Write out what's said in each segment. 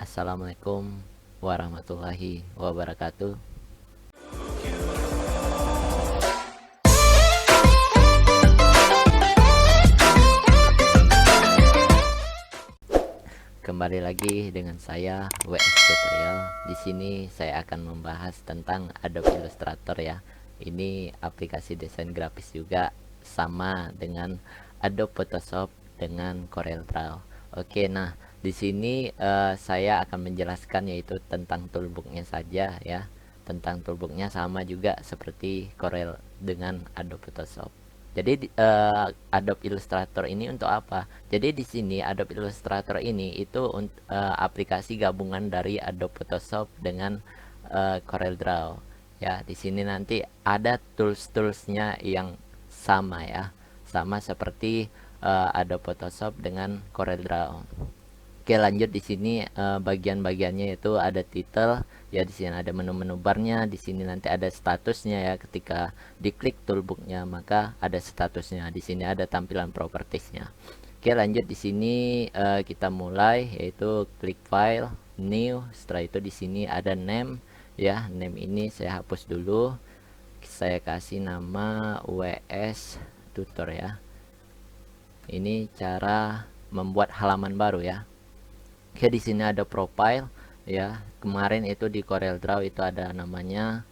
Assalamualaikum warahmatullahi wabarakatuh. Kembali lagi dengan saya WS Tutorial. Di sini saya akan membahas tentang Adobe Illustrator ya. Ini aplikasi desain grafis juga, sama dengan Adobe Photoshop dengan CorelDRAW. Oke, nah di sini saya akan menjelaskan yaitu tentang toolbooknya saja ya. Tentang toolbooknya sama juga seperti Corel dengan Adobe Photoshop. Jadi Adobe Illustrator ini untuk apa? Jadi di sini Adobe Illustrator ini itu aplikasi gabungan dari Adobe Photoshop dengan CorelDRAW. Ya, di sini nanti ada tools-toolsnya yang sama ya, sama seperti Adobe Photoshop dengan CorelDRAW. Oke, lanjut di sini bagian-bagiannya itu ada title ya, di sini ada menu-menu barnya, di sini nanti ada statusnya ya, ketika diklik toolbooknya maka ada statusnya, di sini ada tampilan propertiesnya. Oke, lanjut di sini kita mulai yaitu klik file, new, setelah itu di sini ada name ya, name ini saya hapus dulu, saya kasih nama WS Tutor ya. Ini cara membuat halaman baru ya. Oke, di sini ada profile ya. Kemarin itu di CorelDRAW itu ada namanya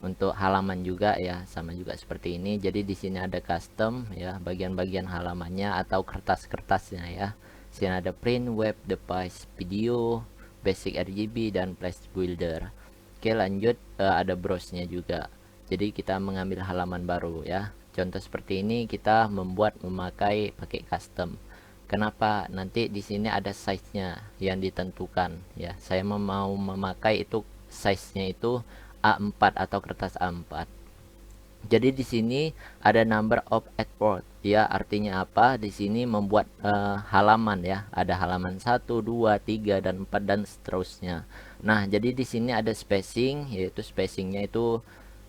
untuk halaman juga ya, sama juga seperti ini. Jadi di sini ada custom ya, bagian-bagian halamannya atau kertas-kertasnya ya. Di sini ada print, web, device, video, basic RGB dan flash builder. Oke, lanjut ada browse-nya juga. Jadi kita mengambil halaman baru ya. Contoh seperti ini kita memakai pakai custom. Kenapa? Nanti di sini ada size-nya yang ditentukan ya. Saya mau memakai itu size-nya itu A4 atau kertas A4. Jadi di sini ada number of export ya, artinya apa? Di sini membuat halaman ya. Ada halaman 1, 2, 3 dan 4 dan seterusnya. Nah, jadi di sini ada spacing, yaitu spacingnya itu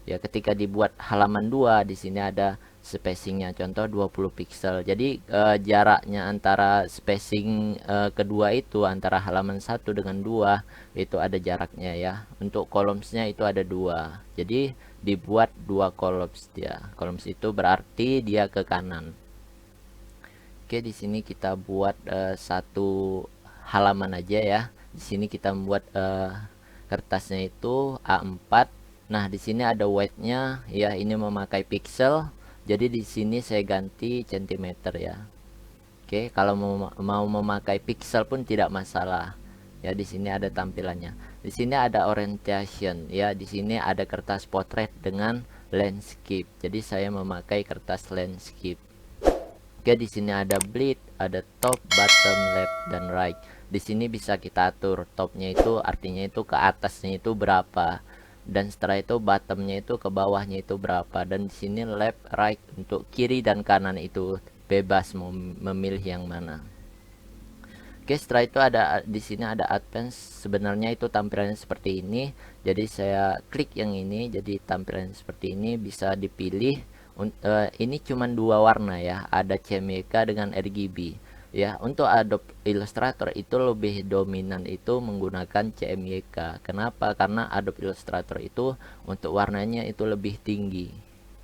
ya, ketika dibuat halaman 2 di sini ada spacingnya, contoh 20 pixel. Jadi jaraknya antara spacing kedua itu antara halaman 1 dengan 2 itu ada jaraknya ya. Untuk columnsnya itu ada 2, jadi dibuat 2 columns dia. Columns itu berarti dia ke kanan. Oke, di sini kita buat satu halaman aja ya. Di sini kita membuat kertasnya itu A4. Nah, di sini ada weight-nya ya, ini memakai pixel. Jadi di sini saya ganti centimeter ya. Oke, kalau mau memakai pixel pun tidak masalah. Ya, di sini ada tampilannya. Di sini ada orientation ya, di sini ada kertas potret dengan landscape. Jadi saya memakai kertas landscape. Oke, di sini ada bleed, ada top, bottom, left dan right. Di sini bisa kita atur topnya itu artinya itu ke atasnya itu berapa, dan setelah itu bottomnya itu ke bawahnya itu berapa, dan di sini left, right untuk kiri dan kanan itu bebas mau memilih yang mana. Oke, setelah itu ada di sini ada advance. Sebenarnya itu tampilannya seperti ini. Jadi saya klik yang ini, jadi tampilan seperti ini bisa dipilih. Ini cuma 2 warna ya, ada CMYK dengan RGB ya. Untuk Adobe Illustrator itu lebih dominan itu menggunakan CMYK. Kenapa? Karena Adobe Illustrator itu untuk warnanya itu lebih tinggi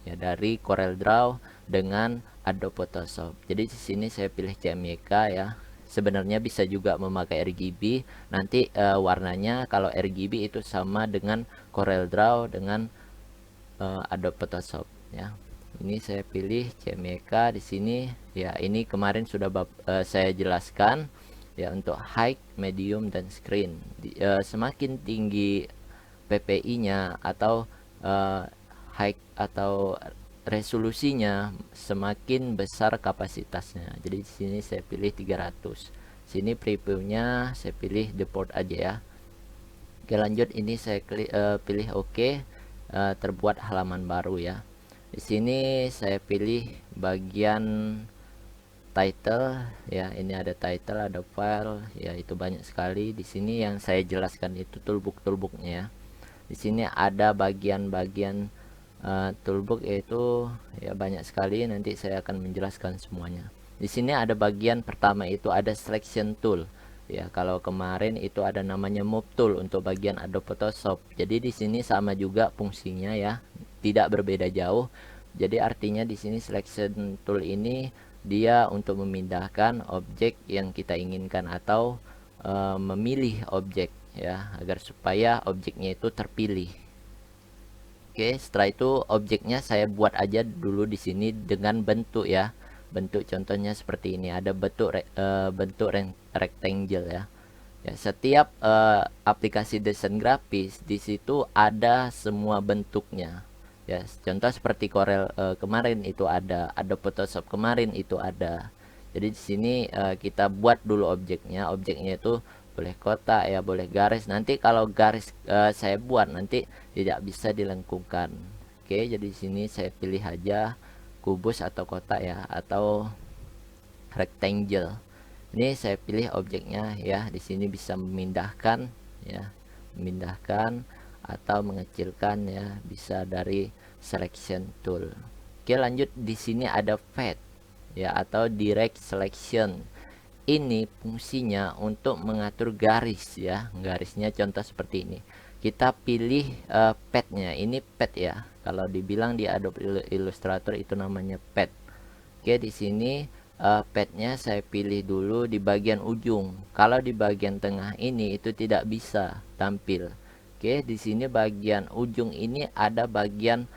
ya dari CorelDRAW dengan Adobe Photoshop. Jadi di sini saya pilih CMYK ya. Sebenarnya bisa juga memakai RGB. Nanti warnanya kalau RGB itu sama dengan CorelDRAW dengan Adobe Photoshop ya. Ini saya pilih CMYK di sini ya. Ini kemarin sudah saya jelaskan ya, untuk height, medium dan screen. Semakin tinggi PPI-nya atau height atau resolusinya, semakin besar kapasitasnya. Jadi di sini saya pilih 300. Sini previewnya saya pilih deport aja ya. Oke, lanjut, ini saya pilih oke. Terbuat halaman baru ya. Di sini saya pilih bagian title ya. Ini ada title, ada file ya, itu banyak sekali. Di sini yang saya jelaskan itu toolbooknya ya. Di sini ada bagian-bagian toolbook yaitu ya banyak sekali, nanti saya akan menjelaskan semuanya. Di sini ada bagian pertama itu ada selection tool ya. Kalau kemarin itu ada namanya move tool untuk bagian Adobe Photoshop. Jadi di sini sama juga fungsinya ya, tidak berbeda jauh. Jadi artinya di sini selection tool ini dia untuk memindahkan objek yang kita inginkan atau memilih objek ya, agar supaya objeknya itu terpilih. Oke, setelah itu objeknya saya buat aja dulu di sini dengan bentuk ya. Bentuk contohnya seperti ini. Ada bentuk rectangle ya. Ya, setiap aplikasi desain grafis di situ ada semua bentuknya. Ya, contoh seperti Corel kemarin itu ada Photoshop kemarin itu ada. Jadi di sini kita buat dulu objeknya. Objeknya itu boleh kotak ya, boleh garis. Nanti kalau garis saya buat nanti tidak bisa dilengkungkan. Oke, jadi di sini saya pilih aja kubus atau kotak ya, atau rectangle. Ini saya pilih objeknya ya. Di sini bisa memindahkan ya, memindahkan atau mengecilkan ya, bisa dari selection tool. Oke, lanjut. Di sini ada fade ya, atau direct selection. Ini fungsinya untuk mengatur garis ya, garisnya contoh seperti ini. Kita pilih padnya. Ini pad ya, kalau dibilang di Adobe Illustrator itu namanya pad. Oke, di sini padnya saya pilih dulu di bagian ujung. Kalau di bagian tengah ini itu tidak bisa tampil. Oke, di sini bagian ujung ini ada bagian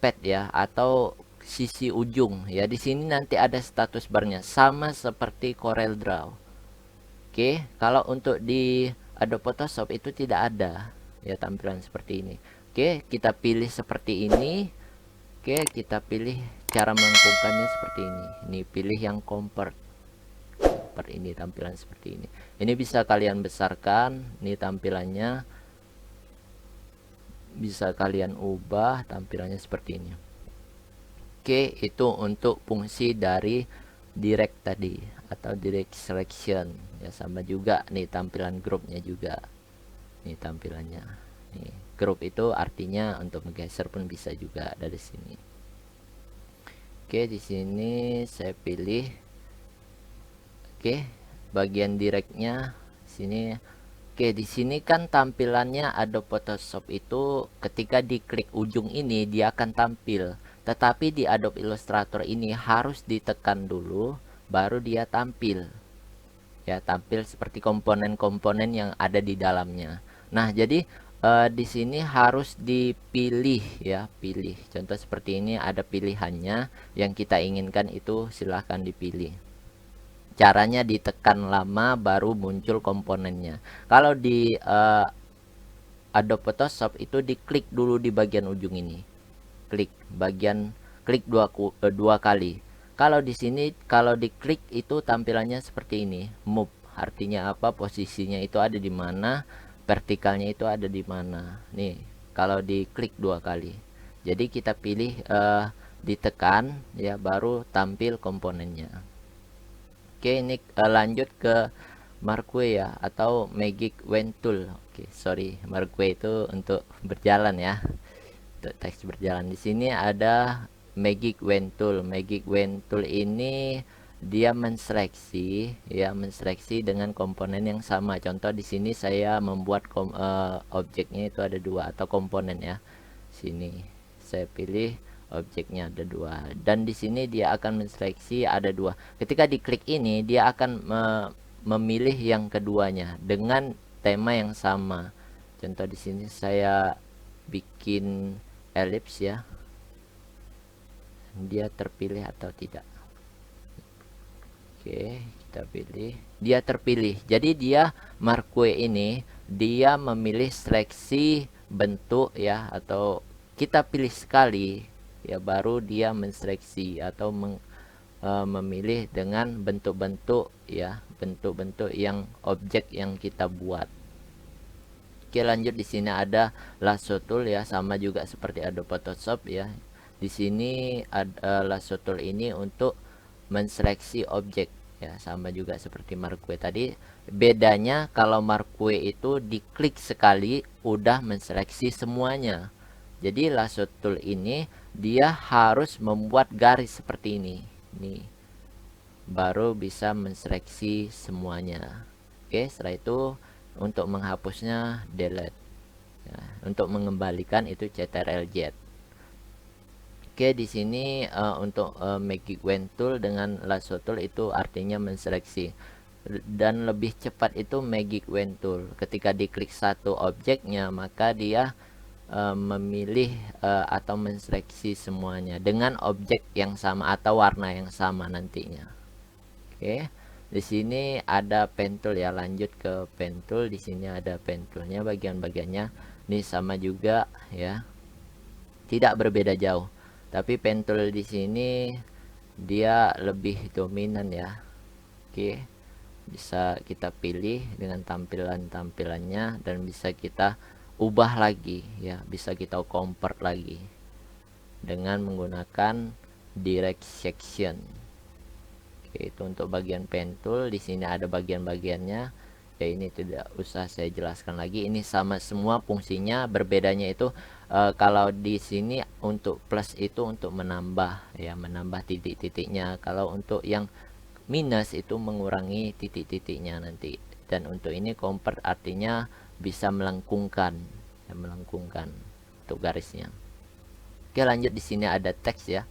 pad ya, atau sisi ujung ya. Di sini nanti ada status barnya sama seperti Corel Draw. Oke, kalau untuk di Adobe Photoshop itu tidak ada ya tampilan seperti ini. Oke, kita pilih seperti ini. Oke, kita pilih cara melengkungkannya seperti ini. Ini pilih yang convert. Seperti ini tampilan seperti ini. Ini bisa kalian besarkan, ini tampilannya. Bisa kalian ubah tampilannya seperti ini. Oke, itu untuk fungsi dari direct tadi atau direct selection ya. Sama juga nih tampilan grupnya juga. Nih tampilannya. Nih, grup itu artinya untuk menggeser pun bisa juga dari sini. Oke, di sini saya pilih. Oke, bagian directnya sini. Oke, di sini kan tampilannya Adobe Photoshop itu ketika diklik ujung ini dia akan tampil. Tetapi di Adobe Illustrator ini harus ditekan dulu baru dia tampil. Ya, tampil seperti komponen-komponen yang ada di dalamnya. Nah, jadi di sini harus dipilih ya, pilih. Contoh seperti ini ada pilihannya, yang kita inginkan itu silahkan dipilih. Caranya ditekan lama baru muncul komponennya. Kalau di Adobe Photoshop itu diklik dulu di bagian ujung ini. Klik dua kali. Kalau di sini kalau diklik itu tampilannya seperti ini, move. Artinya apa? Posisinya itu ada di mana, vertikalnya itu ada di mana. Nih, kalau diklik dua kali. Jadi kita pilih ditekan ya, baru tampil komponennya. Oke, ini lanjut ke Marquee ya, atau Magic Wand Tool. Oke, sorry, Marquee itu untuk berjalan ya, untuk teks berjalan. Di sini ada Magic Wand Tool. Magic Wand Tool ini dia menseleksi ya, menseleksi dengan komponen yang sama. Contoh di sini saya membuat objeknya itu ada dua, atau komponen ya. Sini saya pilih objeknya ada dua, dan di sini dia akan menseleksi ada dua. Ketika diklik ini dia akan memilih yang keduanya dengan tema yang sama. Contoh di sini saya bikin elips ya, dia terpilih atau tidak. Oke, kita pilih, dia terpilih. Jadi dia Marquee ini dia memilih seleksi bentuk ya, atau kita pilih sekali ya baru dia menseleksi atau memilih dengan bentuk-bentuk ya, bentuk-bentuk yang objek yang kita buat. Oke, lanjut. Di sini ada lasso tool ya, sama juga seperti Adobe Photoshop ya. Di sini ada lasso tool ini untuk menseleksi objek ya, sama juga seperti Marquee tadi. Bedanya kalau Marquee itu diklik sekali udah menseleksi semuanya. Jadi lasso tool ini dia harus membuat garis seperti ini nih, baru bisa menseleksi semuanya. Oke, setelah itu untuk menghapusnya delete ya, untuk mengembalikan itu CTRL-Z. Oke, di sini untuk Magic Wand Tool dengan Lasso Tool itu artinya menseleksi, dan lebih cepat itu Magic Wand Tool. Ketika diklik satu objeknya, maka dia memilih atau menseleksi semuanya dengan objek yang sama atau warna yang sama nantinya. Oke, di sini ada pen tool ya. Lanjut ke pen tool. Di sini ada pen toolnya, bagian-bagiannya ini sama juga ya, tidak berbeda jauh. Tapi pen tool di sini dia lebih dominan ya. Oke, bisa kita pilih dengan tampilannya dan bisa kita ubah lagi ya, bisa kita convert lagi dengan menggunakan direct section. Oke, itu untuk bagian pen tool. Di sini ada bagian-bagiannya ya, ini tidak usah saya jelaskan lagi, ini sama semua fungsinya. Berbedanya itu kalau di sini untuk plus itu untuk menambah ya, menambah titik-titiknya. Kalau untuk yang minus itu mengurangi titik-titiknya nanti. Dan untuk ini convert artinya bisa melengkungkan ya, melengkungkan untuk garisnya. Oke, lanjut. Di sini ada teks ya.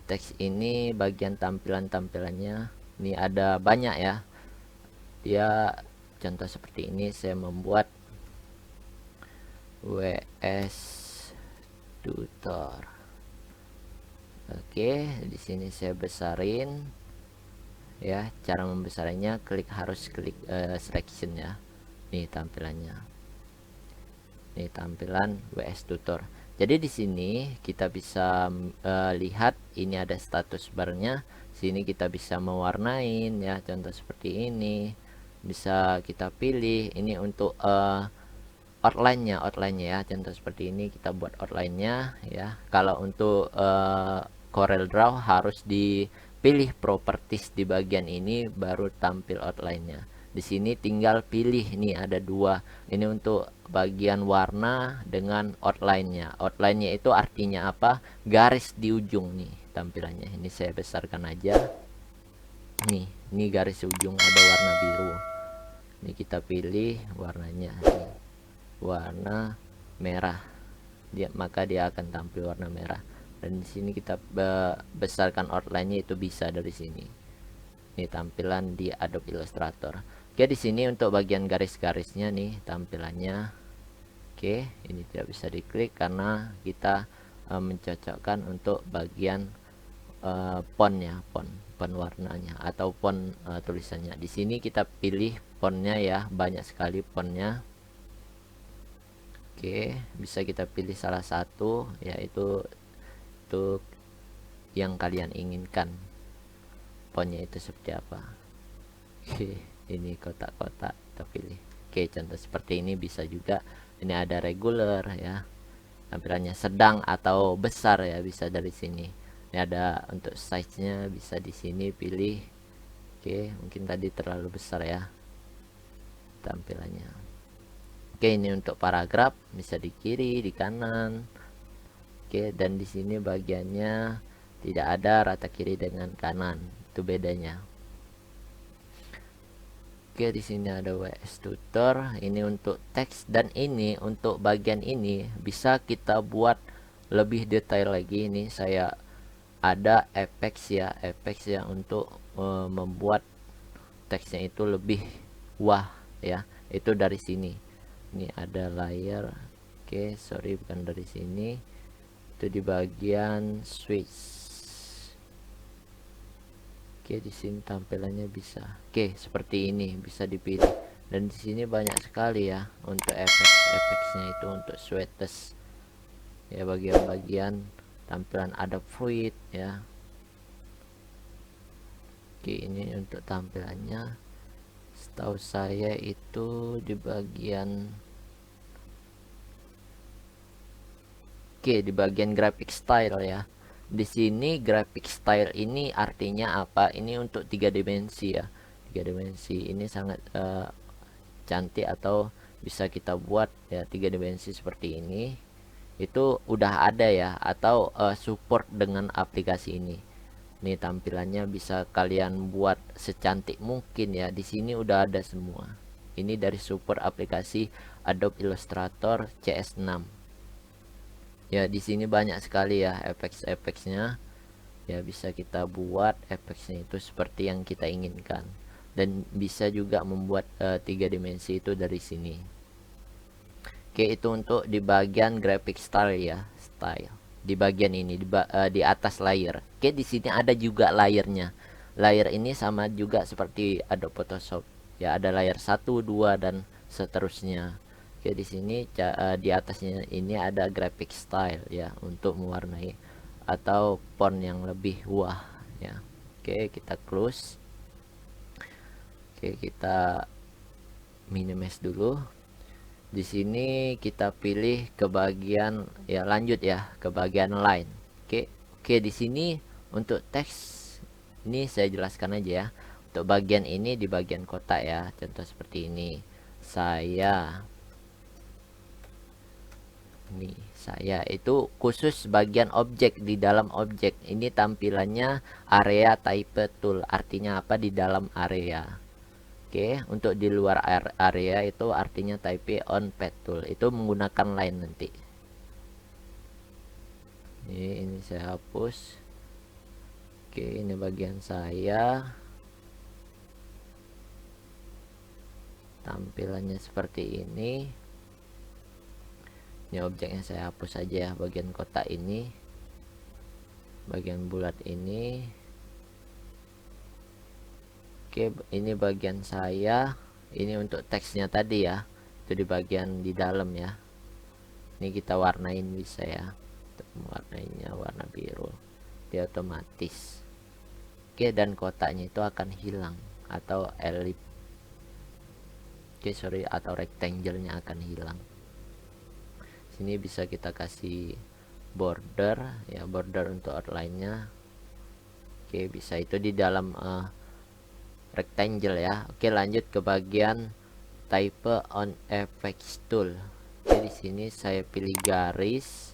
Teks ini bagian tampilannya ini ada banyak ya. Dia contoh seperti ini, saya membuat WS tutor. Oke, di sini saya besarin ya. Cara membesarnya harus klik selection ya. Nih tampilannya, nih tampilan WS tutor. Jadi di sini kita bisa lihat ini ada status barnya. Sini kita bisa mewarnain ya, contoh seperti ini. Bisa kita pilih ini untuk outline-nya ya, contoh seperti ini kita buat outline-nya ya. Kalau untuk Corel Draw harus dipilih properties di bagian ini baru tampil outline-nya. Di sini tinggal pilih nih, ada dua. Ini untuk bagian warna dengan outline-nya. Outline-nya itu artinya apa? Garis di ujung nih tampilannya. Ini saya besarkan aja. Nih, ini garis ujung ada warna biru. Ini kita pilih warnanya. Nih, warna merah, maka dia akan tampil warna merah. Dan di sini kita besarkan outline-nya, itu bisa dari sini. Ini tampilan di Adobe Illustrator. Oke, di sini untuk bagian garis-garisnya nih tampilannya. Oke, ini tidak bisa diklik karena kita mencocokkan untuk bagian fontnya, font warnanya atau font tulisannya. Di sini kita pilih fontnya ya, banyak sekali fontnya. Oke, bisa kita pilih salah satu, yaitu untuk yang kalian inginkan fontnya itu seperti apa. Oke, ini kotak-kotak kita pilih. Oke, contoh seperti ini bisa juga. Ini ada regular ya, tampilannya sedang atau besar ya, bisa dari sini. Ini ada untuk size-nya, bisa di sini pilih. Oke, mungkin tadi terlalu besar ya tampilannya. Oke, ini untuk paragraf bisa di kiri, di kanan. Oke, dan di sini bagiannya tidak ada rata kiri dengan kanan, itu bedanya. Oke, di sini ada WS tutor, ini untuk teks, dan ini untuk bagian ini bisa kita buat lebih detail lagi. Ini saya ada effects ya untuk membuat teksnya itu lebih wah ya, itu dari sini. Ini ada layer. Oke, sorry, bukan dari sini, itu di bagian switch. Oke, di sini tampilannya bisa. Oke, seperti ini bisa dipilih. Dan di sini banyak sekali ya untuk efek-efeknya itu untuk sweaters ya, bagian-bagian tampilan ada fluid ya. Oke, ini untuk tampilannya. Setahu saya itu di bagian di bagian graphic style ya. Di sini graphic style ini artinya apa? Ini untuk 3 dimensi ya. 3 dimensi ini sangat cantik, atau bisa kita buat ya 3 dimensi seperti ini. Itu udah ada ya, atau support dengan aplikasi ini. Nih tampilannya bisa kalian buat secantik mungkin ya. Di sini udah ada semua. Ini dari support aplikasi Adobe Illustrator CS6. Ya, di sini banyak sekali ya efek-efeknya. Ya, bisa kita buat efeknya itu seperti yang kita inginkan, dan bisa juga membuat 3 dimensi itu dari sini. Oke, itu untuk di bagian graphic style ya, style. Di bagian ini di atas layer. Oke, di sini ada juga layernya. Layer ini sama juga seperti Adobe Photoshop. Ya, ada layer 1, 2 dan seterusnya. Oke, di sini di atasnya ini ada graphic style ya, untuk mewarnai atau font yang lebih wah ya. Oke, kita close. Oke, kita minimize dulu. Di sini kita pilih ke bagian ya, lanjut ya ke bagian line. Oke, di sini untuk teks ini saya jelaskan aja ya. Untuk bagian ini di bagian kotak ya, contoh seperti ini. Saya itu khusus bagian objek, di dalam objek ini tampilannya area type tool, artinya apa, di dalam area. Oke, untuk di luar area itu artinya type on pad tool, itu menggunakan line nanti. Ini saya hapus. Oke, ini bagian saya, tampilannya seperti ini. Ini objeknya saya hapus saja ya, bagian kotak ini, bagian bulat ini. Oke, ini bagian saya. Ini untuk teksnya tadi ya, itu di bagian di dalam ya. Ini kita warnain bisa ya, untuk mewarnainya warna biru, dia otomatis. Oke, dan kotaknya itu akan hilang, atau atau rectangle-nya akan hilang. Sini bisa kita kasih border ya, border untuk outline-nya. Oke, bisa itu di dalam rectangle ya. Oke, lanjut ke bagian type on effects tool. Oke, di sini saya pilih garis.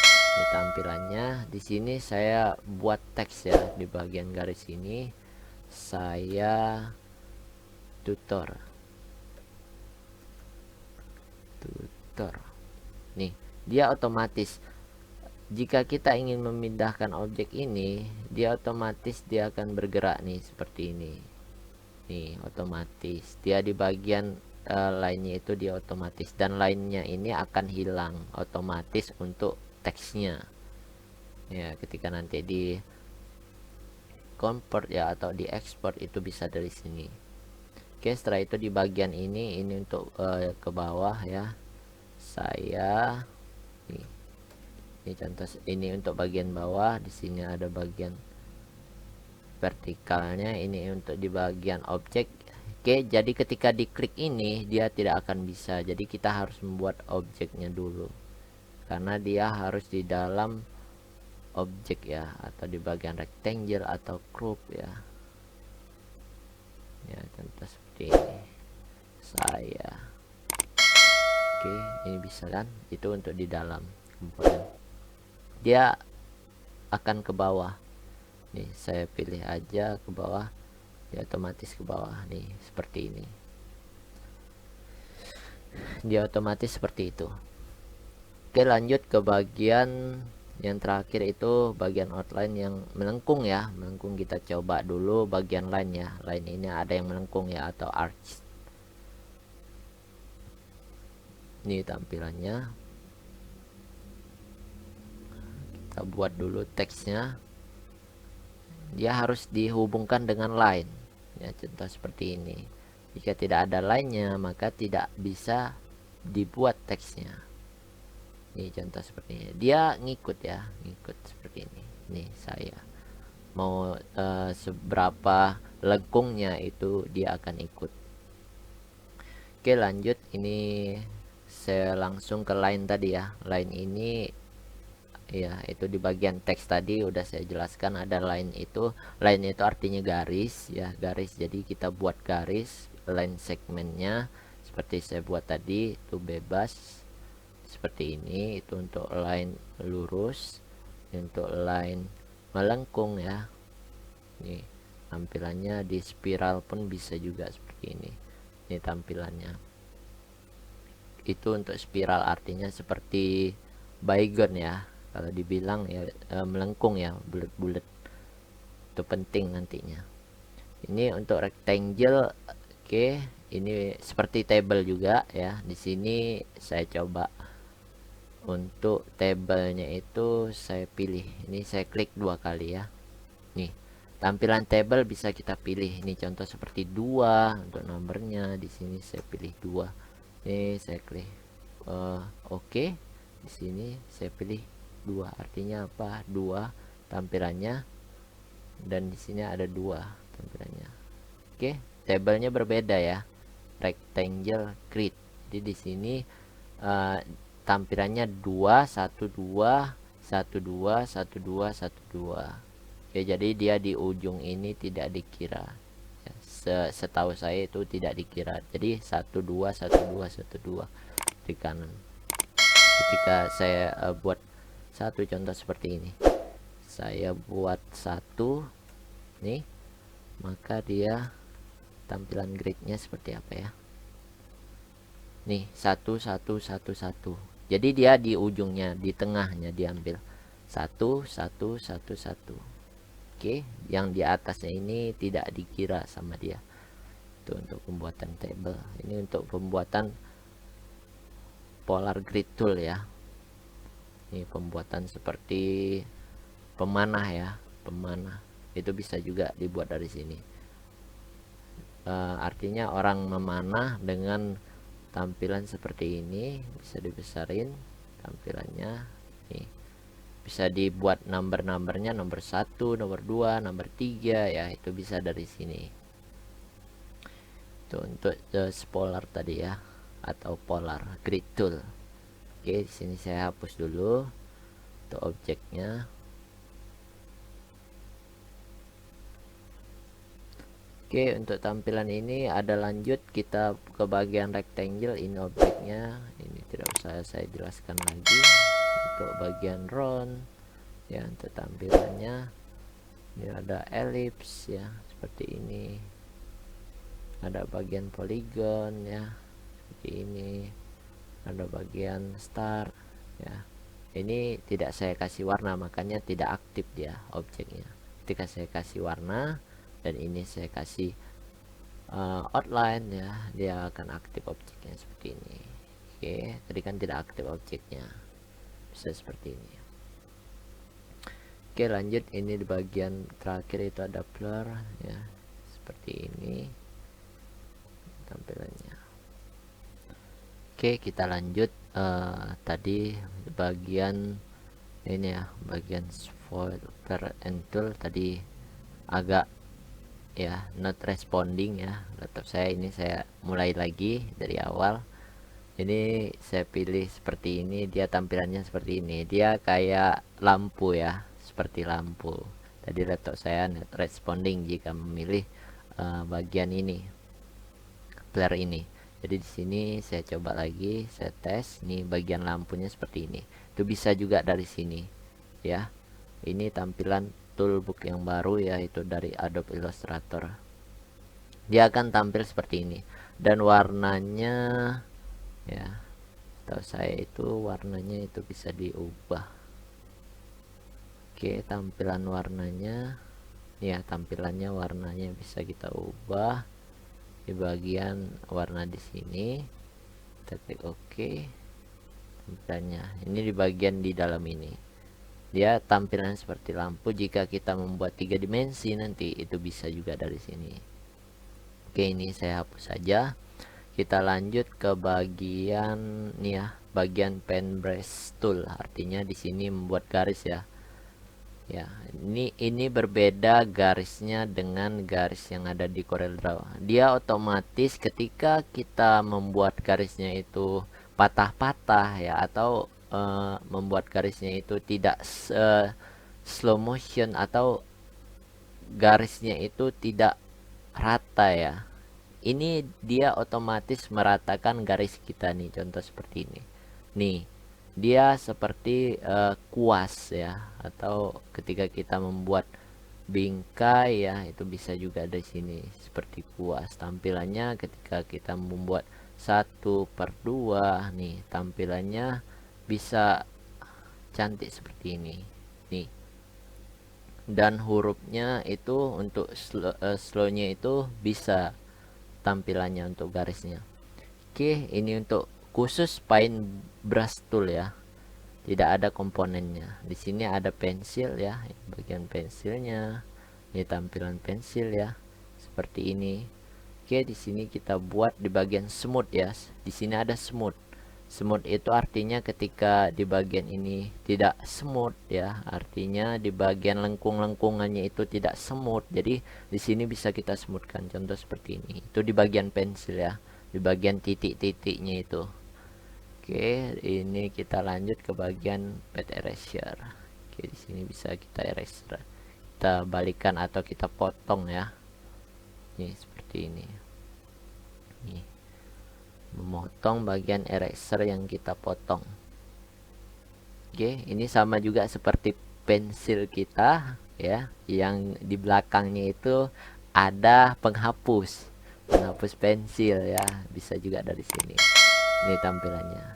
Ini tampilannya. Di sini saya buat teks ya, di bagian garis ini saya tutor. Nih, dia otomatis jika kita ingin memindahkan objek ini, dia otomatis dia akan bergerak nih seperti ini. Nih, otomatis dia di bagian lainnya itu dia otomatis, dan lainnya ini akan hilang otomatis untuk teksnya ya, ketika nanti di convert ya atau di export itu bisa dari sini. Oke, setelah itu di bagian ini untuk ke bawah ya, saya ini contoh, ini untuk bagian bawah. Di sini ada bagian vertikalnya, ini untuk di bagian objek. Oke, jadi ketika diklik ini dia tidak akan bisa, jadi kita harus membuat objeknya dulu, karena dia harus di dalam objek ya, atau di bagian rectangle atau group ya. Ya, contoh seperti ini saya. Oke, ini bisa kan, itu untuk di dalam komponen. Dia akan ke bawah nih, saya pilih aja ke bawah, dia otomatis ke bawah nih seperti ini, dia otomatis seperti itu. Oke, lanjut ke bagian yang terakhir, itu bagian outline yang melengkung ya, melengkung. Kita coba dulu bagian line ya, line ini ada yang melengkung ya, atau arch. Ini tampilannya, kita buat dulu teksnya, dia harus dihubungkan dengan line ya, contoh seperti ini. Jika tidak ada line-nya maka tidak bisa dibuat teksnya. Ini contoh seperti ini, dia ngikut ya, ngikut seperti ini. Nih, saya mau seberapa lengkungnya itu dia akan ikut. Oke, lanjut. Ini saya langsung ke line tadi ya. Line ini ya, itu di bagian teks tadi udah saya jelaskan ada line itu. Line itu artinya garis ya, garis. Jadi kita buat garis line segmennya seperti saya buat tadi, itu bebas seperti ini. Itu untuk line lurus, untuk line melengkung ya. Nih tampilannya di spiral pun bisa juga seperti ini. Ini tampilannya. Itu untuk spiral, artinya seperti baygon ya, kalau dibilang ya melengkung ya, bulat-bulat. Itu penting nantinya. Ini untuk rectangle. Oke, ini seperti table juga ya. Di sini saya coba untuk tablenya itu saya pilih. Ini saya klik 2 kali ya. Nih, tampilan table bisa kita pilih. Ini contoh seperti 2 untuk nomornya. Di sini saya pilih 2. Ini saya klik oke. Di sini saya pilih 2. Artinya apa? 2 tampilannya, dan di sini ada 2 tampilannya. Oke, tablenya berbeda ya. Rectangle grid. Jadi di sini tampilannya 2 1 2 1 2 1 2 1 2. Oke, jadi dia di ujung ini tidak dikira ya, setahu saya itu tidak dikira. Jadi 1 2 1 2 1 2 di kanan. Ketika saya buat satu contoh seperti ini, saya buat satu nih, maka dia tampilan gridnya seperti apa ya. Nih 1 1 1 1. Jadi dia di ujungnya, di tengahnya diambil 1 1 1 1. Oke, yang di atasnya ini tidak dikira sama dia. Itu untuk pembuatan table. Ini untuk pembuatan polar grid tool ya. Ini pembuatan seperti pemanah ya, pemanah. Itu bisa juga dibuat dari sini. Artinya orang memanah dengan tampilan seperti ini, bisa dibesarin tampilannya nih, bisa dibuat nomor-nomornya, nomor 1 nomor 2 nomor 3 ya, itu bisa dari sini. Itu untuk polar tadi ya, atau polar grid tool. Oke, di sini saya hapus dulu untuk objeknya. Oke, untuk tampilan ini ada lanjut, kita ke bagian rectangle. Ini objeknya, ini tidak usah saya jelaskan lagi. Untuk bagian round ya, untuk tampilannya ini ada ellipse ya, seperti ini. Ada bagian polygon ya, seperti ini. Ada bagian star ya. Ini tidak saya kasih warna, makanya tidak aktif dia objeknya. Ketika saya kasih warna dan ini saya kasih outline ya, dia akan aktif objeknya seperti ini. Oke, tadi kan tidak aktif objeknya, bisa seperti ini. Oke, lanjut. Ini di bagian terakhir itu ada blur ya, seperti ini tampilannya. Oke, kita lanjut. Tadi bagian ini ya, bagian filter and tool tadi agak ya not responding ya laptop saya. Ini saya mulai lagi dari awal. Ini saya pilih seperti ini, dia tampilannya seperti ini, dia kayak lampu ya, seperti lampu. Tadi laptop saya not responding jika memilih bagian ini, flare ini. Jadi di sini saya coba lagi, saya tes. Nih bagian lampunya seperti ini, itu bisa juga dari sini ya. Ini tampilan toolbook yang baru yaitu dari Adobe Illustrator. Dia akan tampil seperti ini, dan warnanya ya, tahu saya itu warnanya itu bisa diubah. Oke, tampilan warnanya ya, tampilannya warnanya bisa kita ubah di bagian warna di sini. Kita klik oke. Tampilannya ini di bagian di dalam ini, dia tampilan seperti lampu. Jika kita membuat 3 dimensi nanti itu bisa juga dari sini. Oke, ini saya hapus saja. Kita lanjut ke bagian nih ya, bagian pen brush tool. Artinya di sini membuat garis ya. Ya, ini berbeda garisnya dengan garis yang ada di Corel Draw. Dia otomatis ketika kita membuat garisnya itu patah-patah ya, atau membuat garisnya itu tidak slow motion, atau garisnya itu tidak rata ya, ini dia otomatis meratakan garis kita nih. Contoh seperti ini nih, dia seperti kuas ya, atau ketika kita membuat bingkai ya, itu bisa juga di sini seperti kuas. Tampilannya ketika kita membuat 1/2 nih, tampilannya bisa cantik seperti ini nih. Dan hurufnya itu untuk slownya itu bisa tampilannya untuk garisnya. Oke, ini untuk khusus paint brush tool ya, tidak ada komponennya. Di sini ada pensil ya, bagian pensilnya. Ini tampilan pensil ya, seperti ini. Oke, di sini kita buat di bagian smooth ya. Di sini ada smooth. Smooth itu artinya ketika di bagian ini tidak smooth ya, artinya di bagian lengkung-lengkungannya itu tidak smooth. Jadi di sini bisa kita smoothkan. Contoh seperti ini. Itu di bagian pensil ya, di bagian titik-titiknya itu. Oke, ini kita lanjut ke bagian pad eraser. Oke, di sini bisa kita eraser. Kita balikan atau kita potong ya. Nih seperti ini. Nih, memotong bagian eraser yang kita potong. Oke, ini sama juga seperti pensil kita ya, yang di belakangnya itu ada penghapus pensil ya, bisa juga dari sini. Ini tampilannya.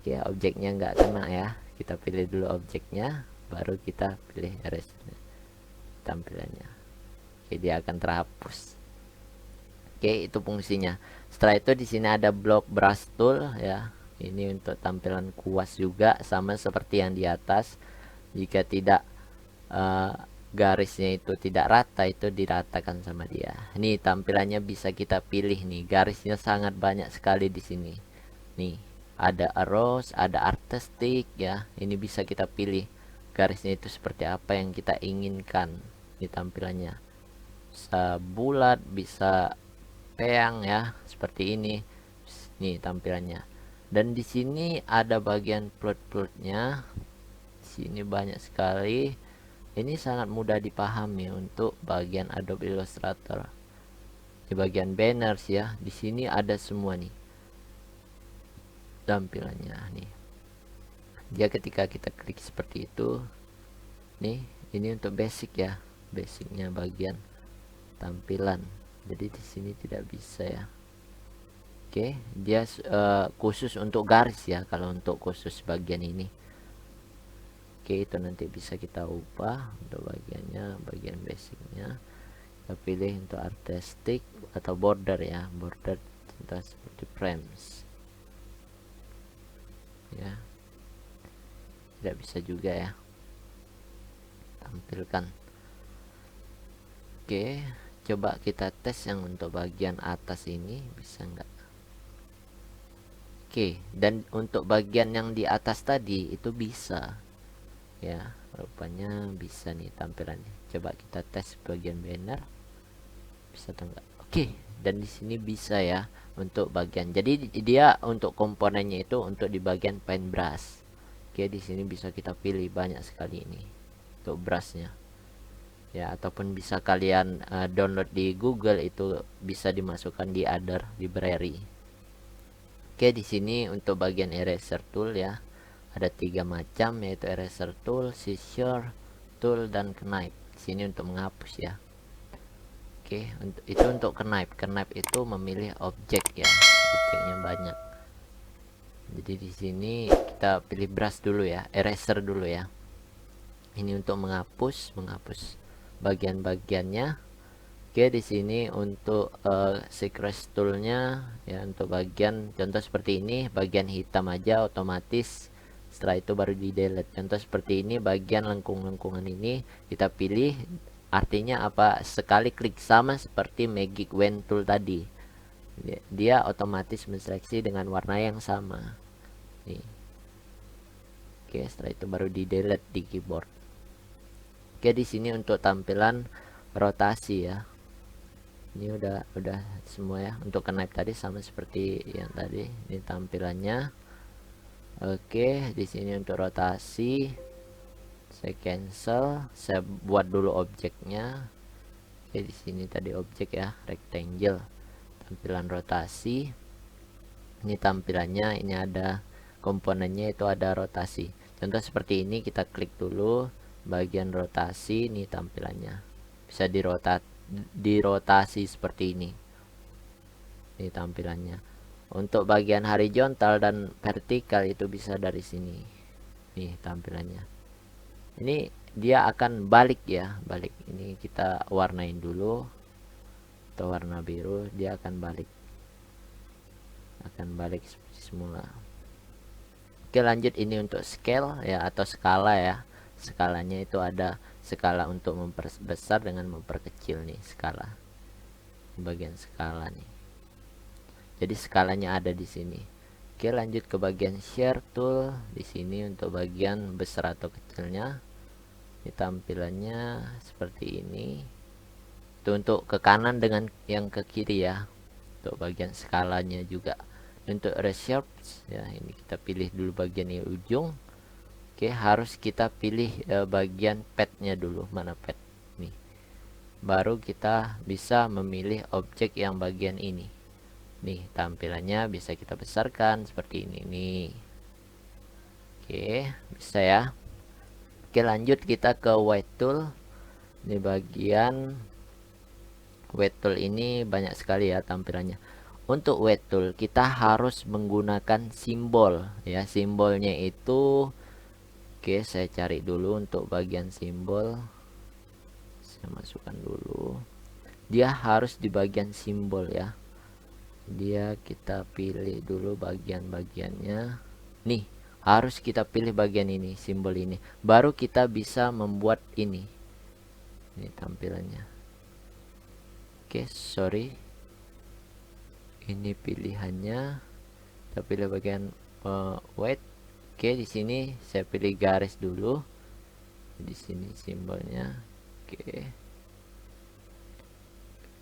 Oke, objeknya nggak kena ya, kita pilih dulu objeknya, baru kita pilih eraser tampilannya. Oke, dia akan terhapus. Oke, itu fungsinya. Setelah itu di sini ada block brush tool ya. Ini untuk tampilan kuas juga, sama seperti yang di atas. Jika tidak garisnya itu tidak rata, itu diratakan sama dia. Ini tampilannya bisa kita pilih nih. Garisnya sangat banyak sekali di sini. Nih, ada arrows, ada artistic ya. Ini bisa kita pilih garisnya itu seperti apa yang kita inginkan. Ini tampilannya. Bisa bulat, bisa peang ya, seperti ini. Nih tampilannya. Dan di sini ada bagian plot-plotnya. Di sini banyak sekali. Ini sangat mudah dipahami untuk bagian Adobe Illustrator. Di bagian banners ya, di sini ada semua nih tampilannya nih. Dia ketika kita klik seperti itu, nih ini untuk basic ya, basicnya bagian tampilan. Jadi di sini tidak bisa ya. Oke, dia khusus untuk garis ya, kalau untuk khusus bagian ini. Oke, itu nanti bisa kita ubah untuk bagiannya, bagian basicnya. Kita pilih untuk artistic atau border ya, border contoh seperti frames. Ya, tidak bisa juga ya, tampilkan. Oke, coba kita tes yang untuk bagian atas ini bisa enggak. Oke, dan untuk bagian yang di atas tadi itu bisa ya, rupanya bisa nih tampilannya. Coba kita tes bagian banner, bisa atau enggak. Oke, dan di sini bisa ya untuk bagian. Jadi dia untuk komponennya itu untuk di bagian paintbrush. Oke, di sini bisa kita pilih banyak sekali ini untuk brushnya ya, ataupun bisa kalian download di Google, itu bisa dimasukkan di other library. Oke, di sini untuk bagian eraser tool ya, ada 3 macam, yaitu eraser tool, scissor tool, dan knife. Di sini untuk menghapus ya. Oke, itu untuk knife. Knife itu memilih objek ya, objeknya banyak. Jadi di sini kita pilih brush dulu ya, eraser dulu ya. Ini untuk menghapus bagian-bagiannya. Oke, di sini untuk secret toolnya ya, untuk bagian contoh seperti ini, bagian hitam aja otomatis, setelah itu baru di delete. Contoh seperti ini, bagian lengkung-lengkungan ini kita pilih, artinya apa, sekali klik, sama seperti magic wand tool tadi, dia otomatis menseleksi dengan warna yang sama nih. Oke, setelah itu baru di delete di keyboard. Oke, di sini untuk tampilan rotasi ya, ini udah semua ya. Untuk knife tadi sama seperti yang tadi, ini tampilannya. Oke, di sini untuk rotasi saya cancel, saya buat dulu objeknya. Oke, di sini tadi objek ya, rectangle, tampilan rotasi. Ini tampilannya, ini ada komponennya, itu ada rotasi. Contoh seperti ini, kita klik dulu, bagian rotasi, nih tampilannya bisa dirotasi seperti ini tampilannya. Untuk bagian horizontal dan vertikal itu bisa dari sini nih tampilannya. Ini dia akan balik ya, balik. Ini kita warnain dulu atau warna biru, dia akan balik seperti semula. Oke, lanjut. Ini untuk scale ya, atau skala ya. Skalanya itu ada skala untuk memperbesar dengan memperkecil nih, skala bagian skala nih. Jadi skalanya ada di sini. Oke, lanjut ke bagian share tool. Di sini untuk bagian besar atau kecilnya, ini tampilannya seperti ini. Itu untuk ke kanan dengan yang ke kiri ya, untuk bagian skalanya juga. Untuk reshape ya, ini kita pilih dulu bagian ini ujung. Oke, harus kita pilih bagian petnya dulu, mana pet nih, baru kita bisa memilih objek yang bagian ini nih. Tampilannya bisa kita besarkan seperti ini nih. Oke, bisa ya. Oke, lanjut kita ke white tool. Ini bagian white tool ini banyak sekali ya tampilannya. Untuk white tool kita harus menggunakan simbol ya. Simbolnya itu, oke, saya cari dulu untuk bagian simbol. Saya masukkan dulu. Dia harus di bagian simbol ya. Dia kita pilih dulu bagian-bagiannya. Nih, harus kita pilih bagian ini, simbol ini. Baru kita bisa membuat ini. Ini tampilannya. Oke, sorry. Ini pilihannya. Kita pilih bagian white. Oke, di sini saya pilih garis dulu. Di sini simbolnya. Oke.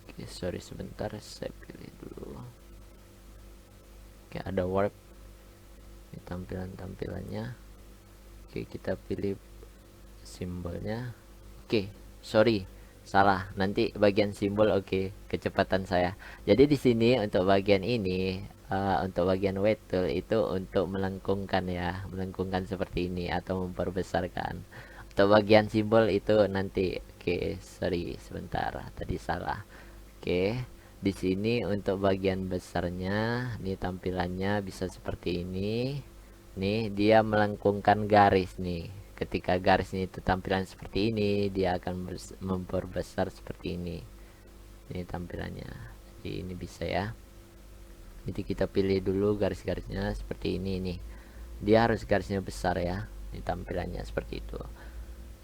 Oke, sorry sebentar, saya pilih dulu. Oke, ada warp. Ini tampilannya. Oke, kita pilih simbolnya. Oke, sorry, salah. Nanti bagian simbol. Oke, kecepatan saya. Jadi di sini untuk bagian ini, untuk bagian white tool itu untuk melengkungkan ya, melengkungkan seperti ini atau memperbesarkan. Untuk bagian simbol itu nanti. Oke, sorry sebentar, tadi salah. Oke, di sini untuk bagian besarnya, ini tampilannya bisa seperti ini. Nih, dia melengkungkan garis nih. Ketika garis ini itu tampilan seperti ini, dia akan memperbesar seperti ini. Ini tampilannya. Jadi ini bisa ya. Jadi kita pilih dulu garis-garisnya seperti ini nih. Dia harus garisnya besar ya. Ini tampilannya seperti itu.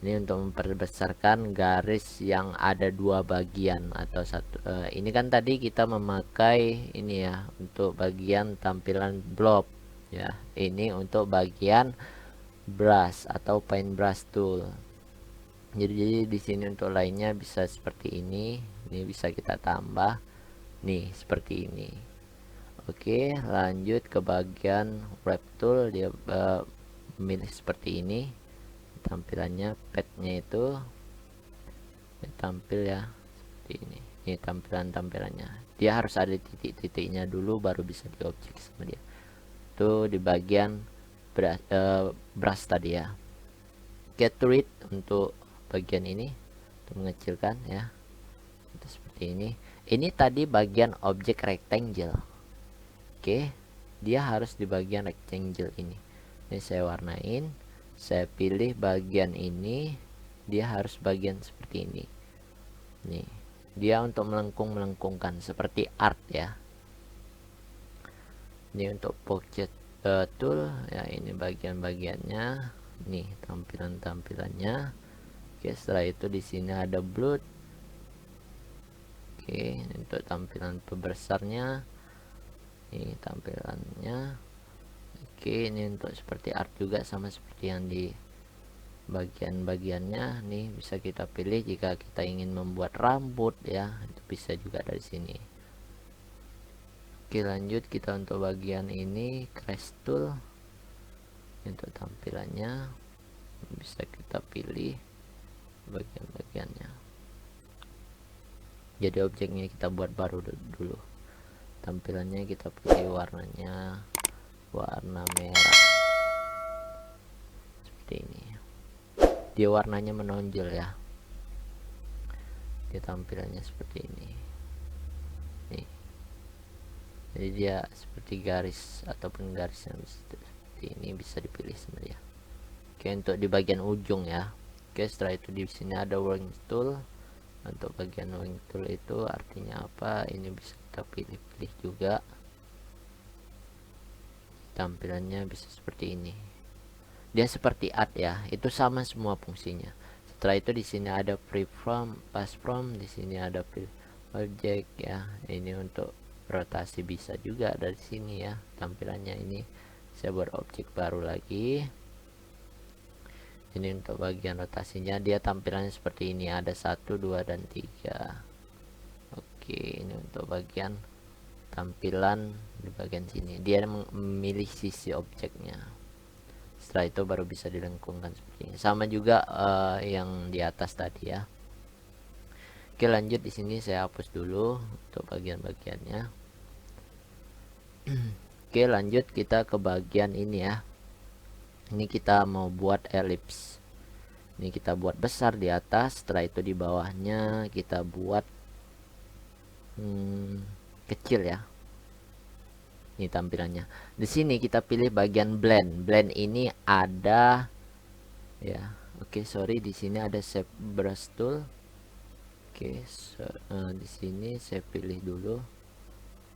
Ini untuk memperbesarkan garis yang ada dua bagian atau satu. Ini kan tadi kita memakai ini ya untuk bagian tampilan blob ya. Ini untuk bagian brush atau paintbrush tool. Jadi di sini untuk lainnya bisa seperti ini. Ini bisa kita tambah nih seperti ini. Oke, lanjut ke bagian wrap tool. Dia memilih seperti ini. Tampilannya petnya itu tampil ya seperti ini tampilannya. Dia harus ada titik-titiknya dulu baru bisa diobjek sama dia. Itu di bagian brush tadi ya. Get to it untuk bagian ini untuk mengecilkan ya. Itu seperti ini. Ini tadi bagian objek rectangle. Oke, dia harus di bagian rectangle ini. Ini saya warnain. Saya pilih bagian ini, dia harus bagian seperti ini. Nih, dia untuk melengkungkan seperti art ya. Ini untuk pocket tool ya, ini bagian-bagiannya. Nih, tampilannya. Oke, setelah itu di sini ada blood. Oke, untuk tampilan pembesarnya. Ini tampilannya. Oke, ini untuk seperti art juga, sama seperti yang di bagian-bagiannya. Nih bisa kita pilih jika kita ingin membuat rambut ya, itu bisa juga dari sini. Oke, lanjut kita untuk bagian ini crash tool. Untuk tampilannya bisa kita pilih bagian-bagiannya. Jadi objeknya kita buat baru dulu. Tampilannya kita pilih warnanya warna merah seperti ini. dia warnanya menonjol ya. Dia tampilannya seperti ini nih, jadi dia seperti garis ataupun garis yang seperti ini bisa dipilih sebenarnya. Oke, untuk di bagian ujung ya. Oke, setelah itu di sini ada wing tool. Untuk bagian wing tool itu artinya apa, ini bisa kita pilih-pilih juga. Tampilannya bisa seperti ini, dia seperti art ya, itu sama semua fungsinya. Setelah itu di sini ada freeform, pass from, di sini ada object ya. Ini untuk rotasi bisa juga dari sini ya tampilannya. Ini saya buat objek baru lagi. Ini untuk bagian rotasinya, dia tampilannya seperti ini, ada 1, 2 dan 3. Oke, ini untuk bagian tampilan di bagian sini, dia memilih sisi objeknya. Setelah itu baru bisa dilengkungkan seperti ini, sama juga yang di atas tadi ya. Oke, lanjut. Di sini saya hapus dulu untuk bagian-bagiannya. Oke, lanjut kita ke bagian ini ya. Ini kita mau buat elips. Ini kita buat besar di atas, setelah itu di bawahnya kita buat kecil ya. Ini tampilannya. Di sini kita pilih bagian blend. Blend ini ada ya. Oke, sorry, di sini ada shape brush tool. Oke, di sini saya pilih dulu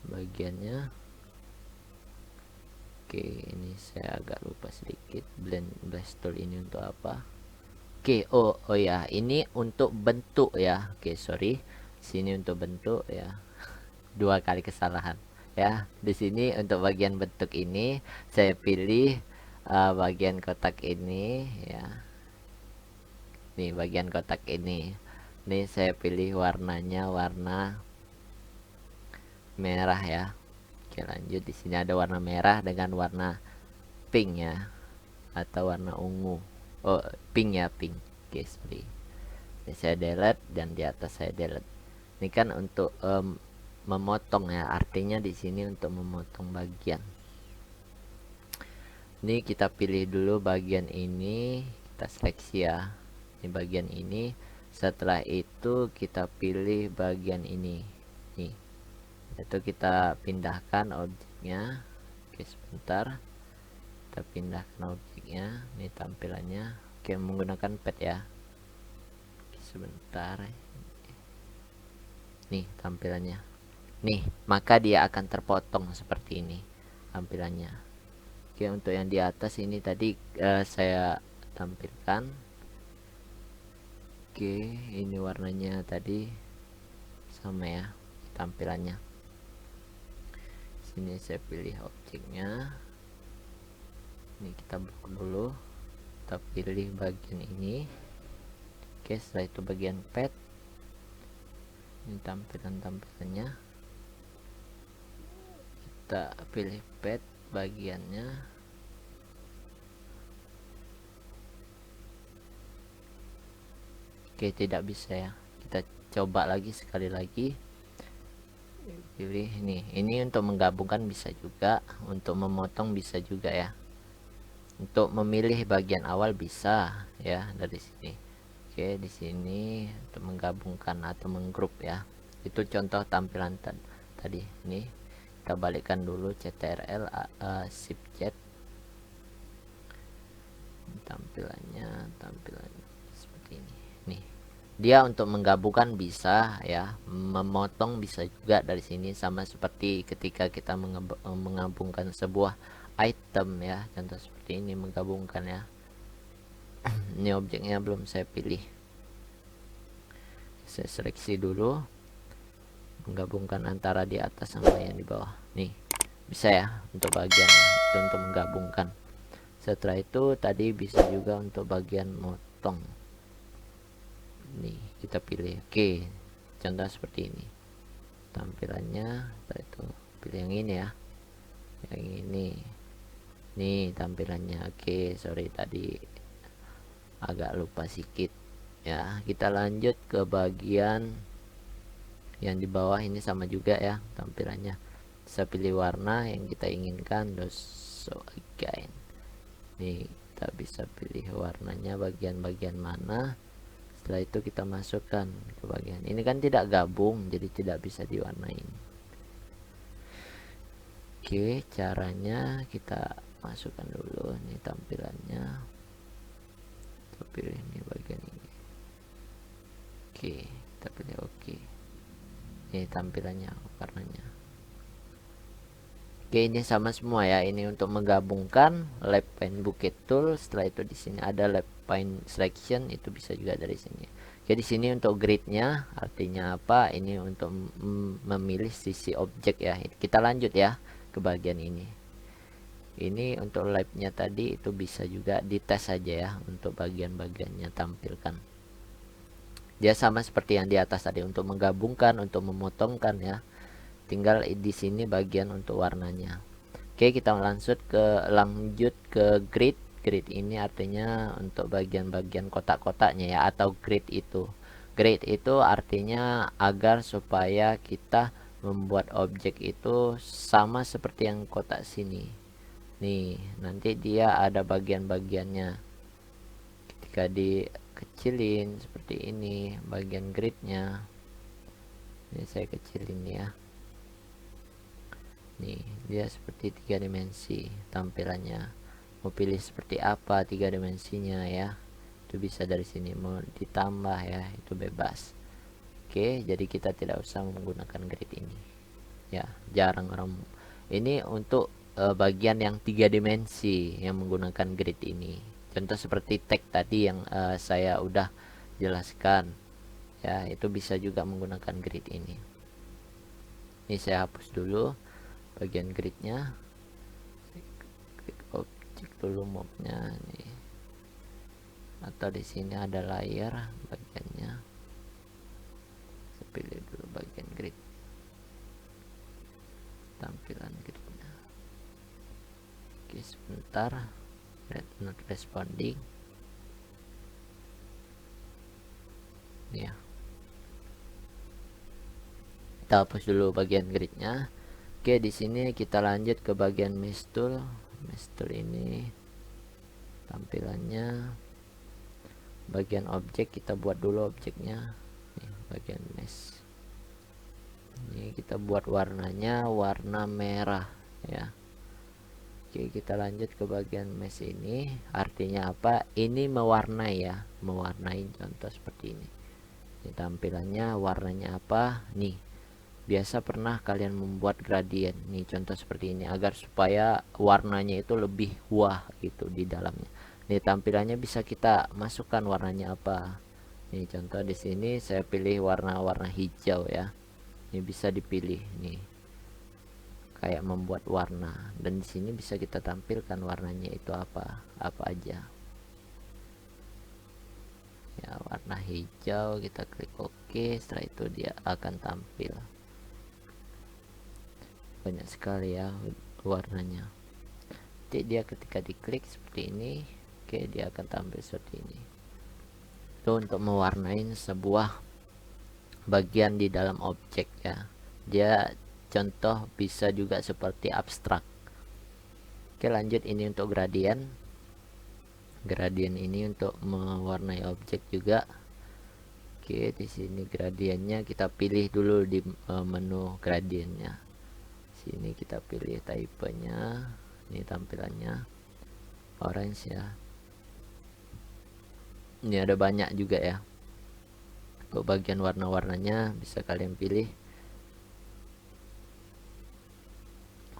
bagiannya. Oke, ini saya agak lupa sedikit, blend brush tool ini untuk apa. Oke, oh ya, ini untuk bentuk ya. Oke, sorry, sini untuk bentuk ya. Dua kali kesalahan ya. Di sini untuk bagian bentuk ini saya pilih bagian kotak ini ya. Nih bagian kotak ini. Nih saya pilih warnanya warna merah ya. Oke, lanjut. Di sini ada warna merah dengan warna pink ya, atau warna ungu. Oh, pink ya, pink. Oke, sorry. Ini saya delete dan di atas saya delete. Ini kan untuk memotong ya, artinya di sini untuk memotong bagian. Ini kita pilih dulu bagian ini, kita seleksi ya. Ini bagian ini. Setelah itu kita pilih bagian ini. Nih. Itu kita pindahkan objeknya. Oke, sebentar, kita pindahkan objeknya. Ini tampilannya. Oke, menggunakan pad ya. Oke, sebentar, nih tampilannya. Nih, maka dia akan terpotong seperti ini tampilannya. Oke, untuk yang di atas ini tadi saya tampilkan. Oke, ini warnanya tadi sama ya tampilannya. Sini saya pilih objeknya. Ini kita blok dulu, kita pilih bagian ini. Oke, setelah itu bagian pad, ini tampilannya, kita pilih pad bagiannya. Oke, tidak bisa ya, kita coba lagi sekali lagi. Pilih ini untuk menggabungkan bisa juga, untuk memotong bisa juga ya, untuk memilih bagian awal bisa ya dari sini. Oke, di sini untuk menggabungkan atau menggrup ya. Itu contoh tampilan tadi. Ini kita balikkan dulu, CTRL Shift Z. Tampilannya seperti ini. Nih, dia untuk menggabungkan bisa ya, memotong bisa juga dari sini, sama seperti ketika kita menggabungkan sebuah item ya, contoh seperti ini menggabungkan ya. Ini objeknya belum saya pilih, saya seleksi dulu, menggabungkan antara di atas sama yang di bawah. Nih bisa ya untuk bagian itu untuk menggabungkan. Setelah itu tadi bisa juga untuk bagian motong. Nih kita pilih. Oke, contoh seperti ini tampilannya. Setelah itu pilih yang ini ya, yang ini. Nih tampilannya. Oke, sorry tadi agak lupa sedikit ya. Kita lanjut ke bagian yang di bawah. Ini sama juga ya tampilannya. Bisa pilih warna yang kita inginkan, so again. Nih kita bisa pilih warnanya bagian-bagian mana. Setelah itu kita masukkan ke bagian ini, kan tidak gabung jadi tidak bisa diwarnain. Oke, caranya kita masukkan dulu ini tampilannya, kita pilih ini bagian ini. Oke, kita pilih oke. Ini tampilannya, warnanya. Oke, ini sama semua ya. Ini untuk menggabungkan lap paint bucket tool. Setelah itu di sini ada lap paint selection, itu bisa juga dari sini. Oke, di sini untuk gridnya artinya apa? Ini untuk memilih sisi objek ya. Kita lanjut ya ke bagian ini. Ini untuk lap-nya tadi itu bisa juga dites saja ya untuk bagian-bagiannya tampilkan. Dia sama seperti yang di atas tadi untuk menggabungkan, untuk memotongkan ya. Tinggal di sini bagian untuk warnanya. Oke, kita lanjut ke grid. Grid ini artinya untuk bagian-bagian kotak-kotaknya ya, atau grid itu. Grid itu artinya agar supaya kita membuat objek itu sama seperti yang kotak sini. Nih, nanti dia ada bagian-bagiannya. Ketika dikecilin seperti ini bagian gridnya. Ini saya kecilin ya. Nih, dia seperti 3 dimensi tampilannya. Mau pilih seperti apa 3 dimensinya ya, itu bisa dari sini. Mau ditambah ya, itu bebas. Oke, jadi kita tidak usah menggunakan grid ini ya, jarang orang ini untuk bagian yang 3 dimensi yang menggunakan grid ini. Contoh seperti tag tadi yang saya udah jelaskan ya, itu bisa juga menggunakan grid ini. Ini saya hapus dulu bagian gridnya, klik objek dulu mobnya nih, atau di sini ada layar bagiannya, saya pilih dulu bagian grid, tampilan gridnya. Oke, sebentar, not responding ya. Kita hapus dulu bagian gridnya. Oke, di sini kita lanjut ke bagian mesh tool. Mesh tool ini tampilannya bagian objek, kita buat dulu objeknya. Nih, bagian mesh. Ini kita buat warnanya warna merah ya. Oke, kita lanjut ke bagian mesh ini. Artinya apa? Ini mewarnai ya, mewarnai, contoh seperti ini. Ini tampilannya warnanya apa? Nih. Biasa pernah kalian membuat gradien nih, contoh seperti ini, agar supaya warnanya itu lebih wah gitu di dalamnya. Nih tampilannya bisa kita masukkan warnanya apa. Nih contoh di sini saya pilih warna hijau ya. Ini bisa dipilih nih, kayak membuat warna, dan di sini bisa kita tampilkan warnanya itu apa aja. Ya, warna hijau, kita klik OK. Setelah itu dia akan tampil. Banyak sekali ya warnanya. Jadi dia ketika diklik seperti ini, oke, dia akan tampil seperti ini. Itu untuk mewarnai sebuah bagian di dalam objek ya. Dia contoh bisa juga seperti abstrak. Oke, lanjut, ini untuk gradien. Gradien ini untuk mewarnai objek juga. Oke, di sini gradiennya kita pilih dulu di menu gradiennya. Sini kita pilih typenya, ini tampilannya orange ya. Ini ada banyak juga ya. Untuk bagian warna-warnanya bisa kalian pilih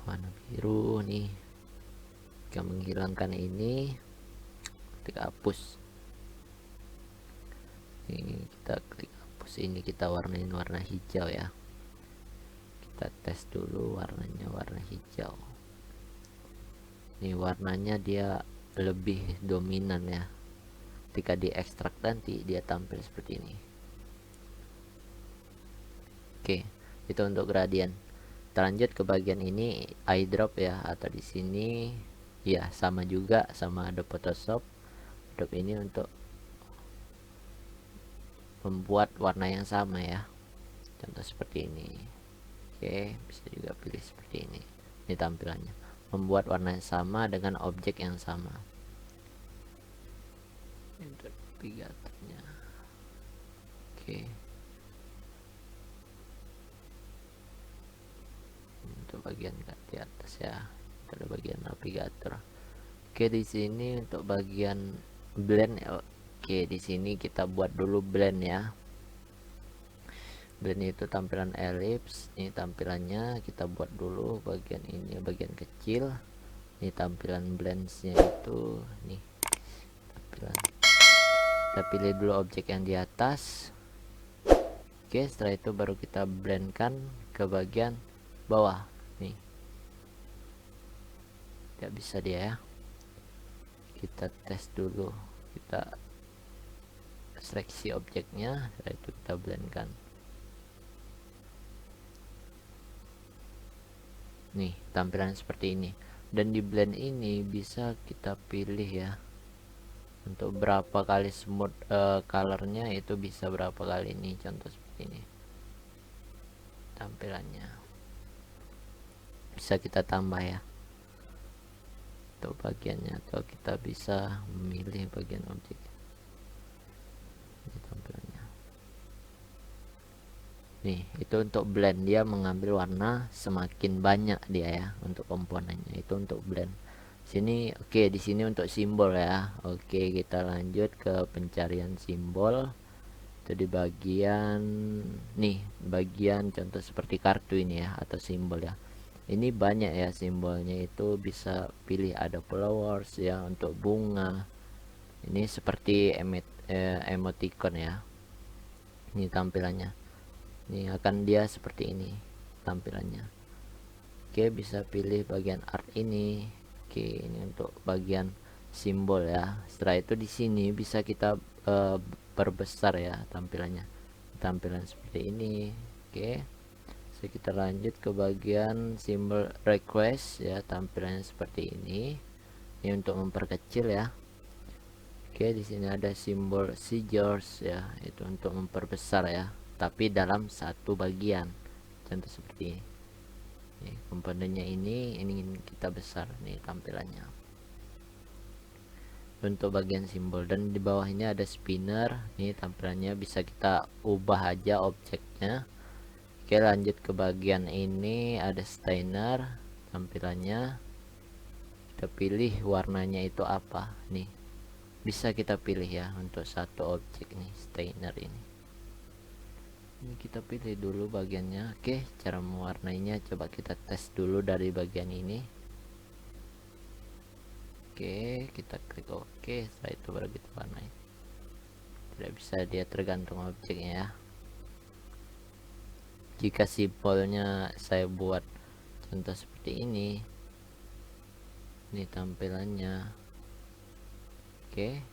warna biru nih. Jika menghilangkan ini, kita hapus. Ini kita klik hapus, ini kita warnain warna hijau ya. Kita tes dulu warnanya warna hijau. Ini warnanya dia lebih dominan ya. Ketika diekstrak nanti dia tampil seperti ini. Oke, itu untuk gradien. Kita lanjut ke bagian ini, eyedrop ya, atau di sini ya sama juga sama ada Photoshop. Drop ini untuk membuat warna yang sama ya. Contoh seperti ini. Oke, bisa juga pilih seperti ini. Ini tampilannya, membuat warna yang sama dengan objek yang sama. untuk navigatornya. Oke, untuk bagian di atas ya, ada bagian navigator. Oke, di sini untuk bagian blend. Oke, di sini kita buat dulu blend ya. Blend itu tampilan ellipse. Ini tampilannya kita buat dulu bagian ini, bagian kecil. Ini tampilan blends-nya itu nih tampilan. Kita pilih dulu objek yang di atas. Oke, setelah itu baru kita blendkan ke bagian bawah nih. Tidak bisa dia ya. Kita tes dulu, kita seleksi objeknya, setelah itu kita blendkan. Nih tampilan seperti ini, dan di blend ini bisa kita pilih ya untuk berapa kali smooth colornya, itu bisa berapa kali. Ini contoh seperti ini tampilannya, bisa kita tambah ya untuk bagiannya, atau kita bisa memilih bagian objek. Ini tampilannya nih, itu untuk blend, dia mengambil warna semakin banyak dia ya untuk komponennya, itu untuk blend sini. Oke, di sini untuk simbol ya. Oke, kita lanjut ke pencarian simbol. Itu di bagian nih, bagian contoh seperti kartu ini ya, atau simbol ya. Ini banyak ya simbolnya, itu bisa pilih, ada flowers ya untuk bunga. Ini seperti emoticon ya. Ini tampilannya. Ini akan dia seperti ini tampilannya. Oke, bisa pilih bagian art ini. Oke, ini untuk bagian simbol ya. Setelah itu di sini bisa kita perbesar ya tampilannya, tampilan seperti ini. Oke, so kita lanjut ke bagian simbol request ya, tampilannya seperti ini. Ini untuk memperkecil ya. Oke, di sini ada simbol scissors ya, itu untuk memperbesar ya, tapi dalam satu bagian, contoh seperti ini. Nih, komponennya ini ingin kita besar nih tampilannya untuk bagian simbol. Dan di bawah ini ada spinner, nih tampilannya bisa kita ubah aja objeknya. Oke, lanjut ke bagian ini, ada stainer, tampilannya kita pilih warnanya itu apa nih, bisa kita pilih ya untuk satu objek nih, stainer ini kita pilih dulu bagiannya. Oke, cara mewarnainya coba kita tes dulu dari bagian ini. Oke, kita klik oke, setelah itu baru kita warnai. Tidak bisa, dia tergantung objeknya ya. Jika simbolnya saya buat contoh seperti ini tampilannya. Oke,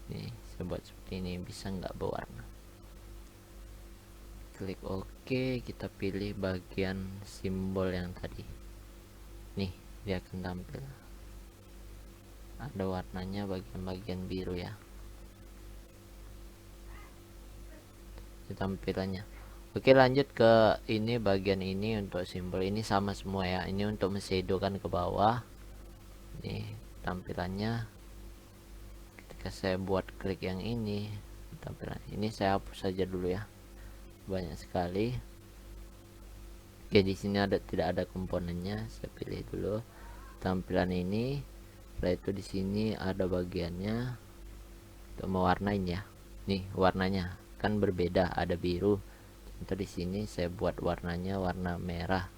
nih saya buat seperti ini, bisa nggak berwarna. Klik oke, kita pilih bagian simbol yang tadi nih, dia akan tampil ada warnanya, bagian-bagian biru ya tampilannya. Oke, lanjut ke ini, bagian ini untuk simbol ini sama semua ya. Ini untuk menshadowkan ke bawah nih tampilannya. Ketika saya buat klik yang ini, tampilan ini saya hapus saja dulu ya, banyak sekali. Oke, di sini tidak ada komponennya, saya pilih dulu tampilan ini. Setelah itu di sini ada bagiannya untuk mewarnain ya. Nih warnanya kan berbeda, ada biru. Contoh di sini saya buat warnanya warna merah.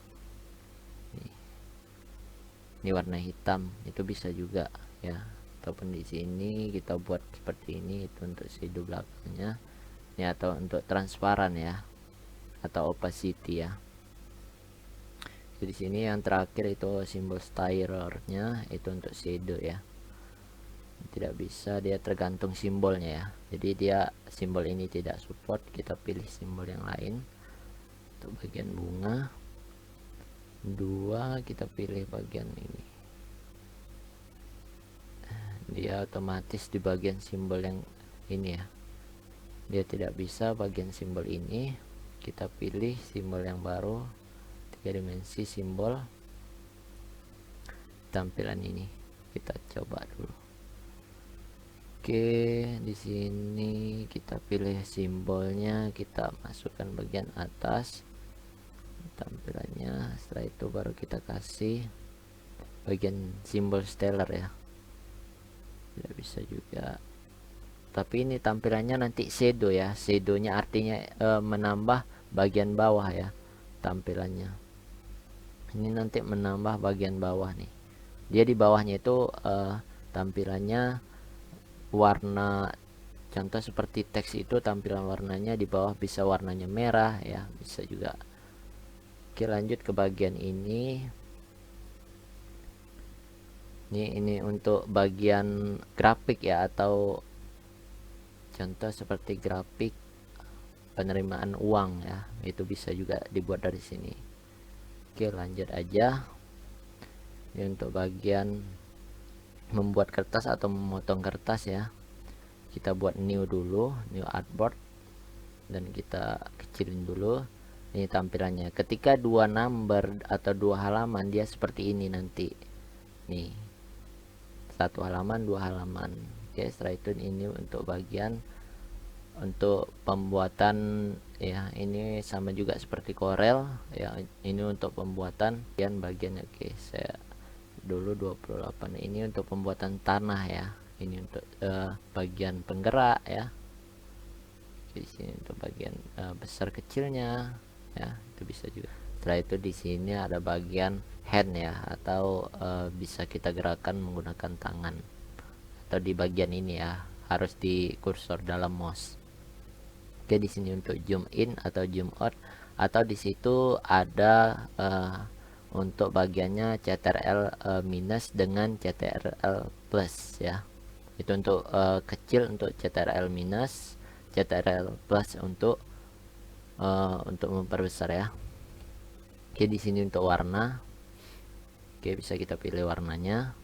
Ini warna hitam, itu bisa juga ya. Ataupun di sini kita buat seperti ini, itu untuk shadow belakangnya. Ini atau untuk transparan ya, atau opacity ya. Di sini yang terakhir itu simbol stylurnya, itu untuk shadow ya. Tidak bisa, dia tergantung simbolnya ya. Jadi dia simbol ini tidak support, kita pilih simbol yang lain. Untuk bagian bunga 2 kita pilih bagian ini, dia otomatis di bagian simbol yang ini ya. Dia tidak bisa bagian simbol ini, kita pilih simbol yang baru, 3 dimensi simbol, tampilan ini kita coba dulu. Oke, di sini kita pilih simbolnya, kita masukkan bagian atas tampilannya. Setelah itu baru kita kasih bagian simbol stellar ya. Tidak bisa juga, tapi ini tampilannya nanti shadow ya. Shadownya artinya menambah bagian bawah ya tampilannya. Ini nanti menambah bagian bawah nih. Dia di bawahnya itu tampilannya warna, contoh seperti teks itu tampilan warnanya di bawah bisa warnanya merah ya, bisa juga. Oke, lanjut ke bagian ini. Ini untuk bagian grafik ya, atau contoh seperti grafik penerimaan uang ya, itu bisa juga dibuat dari sini. Oke, lanjut aja. Ini untuk bagian membuat kertas atau memotong kertas ya, kita buat new dulu, new artboard, dan kita kecilin dulu. Ini tampilannya ketika dua number atau dua halaman, dia seperti ini nanti nih, satu halaman dua halaman. Oke, setelah itu ini untuk bagian untuk pembuatan ya, ini sama juga seperti Corel ya, ini untuk pembuatan bagian. Oke, saya dulu 28. Ini untuk pembuatan tanah ya, ini untuk bagian penggerak ya. Di sini untuk bagian besar kecilnya ya, itu bisa juga. Setelah itu di sini ada bagian hand ya, atau bisa kita gerakan menggunakan tangan, atau di bagian ini ya, harus di kursor dalam mouse. Oke, di sini untuk zoom in atau zoom out, atau di situ ada untuk bagiannya CTRL minus dengan CTRL plus ya. Itu untuk kecil untuk CTRL minus, CTRL plus untuk memperbesar ya. Oke, di sini untuk warna. Oke, bisa kita pilih warnanya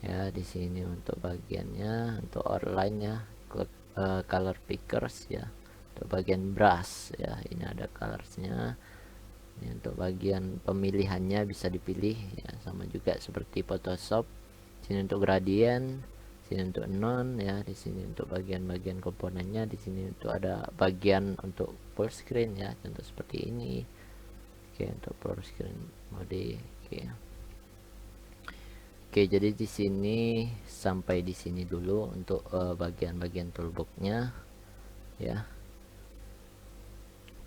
ya. Di sini untuk bagiannya untuk outline ya, color pickers ya. Untuk bagian brush ya, ini ada colorsnya. Ini untuk bagian pemilihannya bisa dipilih ya, sama juga seperti Photoshop. Sini untuk gradient, sini untuk non ya. Di sini untuk bagian-bagian komponennya. Di sini untuk ada bagian untuk full screen ya, contoh seperti ini. Oke, untuk full screen mode. Oke, jadi di sini sampai di sini dulu untuk bagian-bagian toolboxnya ya.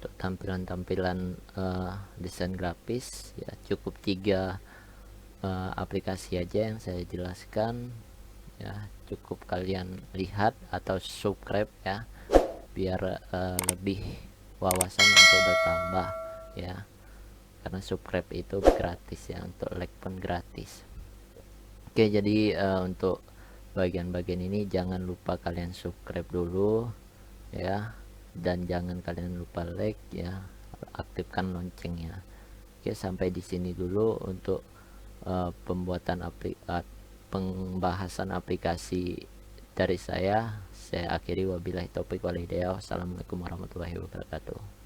Untuk tampilan-tampilan desain grafis ya, cukup 3 aplikasi aja yang saya jelaskan ya. Cukup kalian lihat atau subscribe ya, biar lebih wawasan untuk bertambah ya, karena subscribe itu gratis ya, untuk like pun gratis. Oke, jadi untuk bagian-bagian ini jangan lupa kalian subscribe dulu ya, dan jangan kalian lupa like ya, aktifkan loncengnya. Oke, sampai di sini dulu untuk pembuatan pembahasan aplikasi dari saya akhiri. Wabillahi taufik wal hidayah. Wassalamualaikum warahmatullahi wabarakatuh.